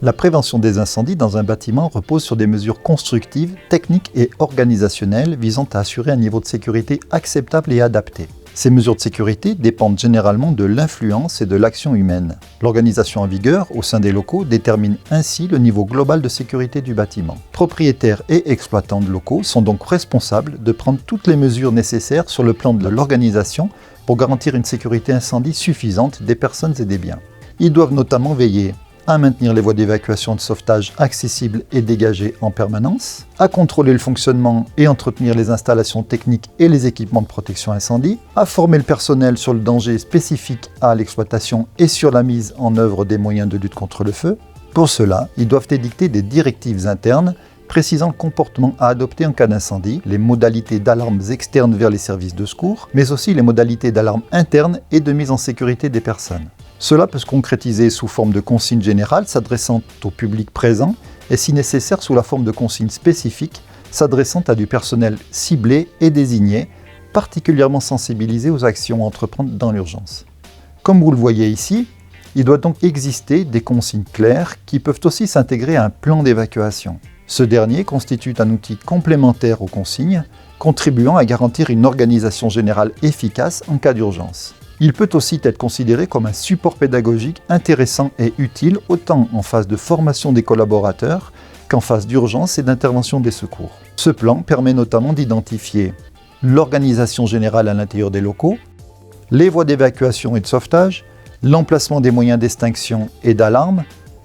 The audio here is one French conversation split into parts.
La prévention des incendies dans un bâtiment repose sur des mesures constructives, techniques et organisationnelles visant à assurer un niveau de sécurité acceptable et adapté. Ces mesures de sécurité dépendent généralement de l'influence et de l'action humaine. L'organisation en vigueur au sein des locaux détermine ainsi le niveau global de sécurité du bâtiment. Propriétaires et exploitants de locaux sont donc responsables de prendre toutes les mesures nécessaires sur le plan de l'organisation pour garantir une sécurité incendie suffisante des personnes et des biens. Ils doivent notamment veiller à maintenir les voies d'évacuation et de sauvetage accessibles et dégagées en permanence, à contrôler le fonctionnement et entretenir les installations techniques et les équipements de protection incendie, à former le personnel sur le danger spécifique à l'exploitation et sur la mise en œuvre des moyens de lutte contre le feu. Pour cela, ils doivent édicter des directives internes précisant le comportement à adopter en cas d'incendie, les modalités d'alarmes externes vers les services de secours, mais aussi les modalités d'alarme internes et de mise en sécurité des personnes. Cela peut se concrétiser sous forme de consignes générales s'adressant au public présent et si nécessaire sous la forme de consignes spécifiques s'adressant à du personnel ciblé et désigné, particulièrement sensibilisé aux actions à entreprendre dans l'urgence. Comme vous le voyez ici, il doit donc exister des consignes claires qui peuvent aussi s'intégrer à un plan d'évacuation. Ce dernier constitue un outil complémentaire aux consignes, contribuant à garantir une organisation générale efficace en cas d'urgence. Il peut aussi être considéré comme un support pédagogique intéressant et utile autant en phase de formation des collaborateurs qu'en phase d'urgence et d'intervention des secours. Ce plan permet notamment d'identifier l'organisation générale à l'intérieur des locaux, les voies d'évacuation et de sauvetage, l'emplacement des moyens d'extinction et d'alarme,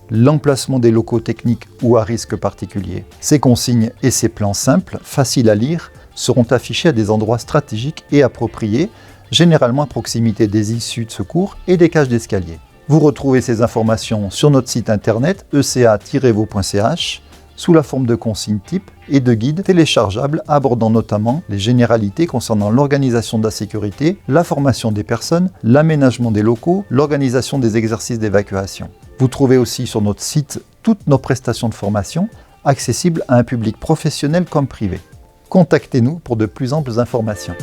l'emplacement des locaux techniques ou à risque particulier. Ces consignes et ces plans simples, faciles à lire, seront affichés à des endroits stratégiques et appropriés, généralement à proximité des issues de secours et des cages d'escalier. Vous retrouvez ces informations sur notre site internet eca-vo.ch sous la forme de consignes types et de guides téléchargeables abordant notamment les généralités concernant l'organisation de la sécurité, la formation des personnes, l'aménagement des locaux, l'organisation des exercices d'évacuation. Vous trouvez aussi sur notre site toutes nos prestations de formation accessibles à un public professionnel comme privé. Contactez-nous pour de plus amples informations.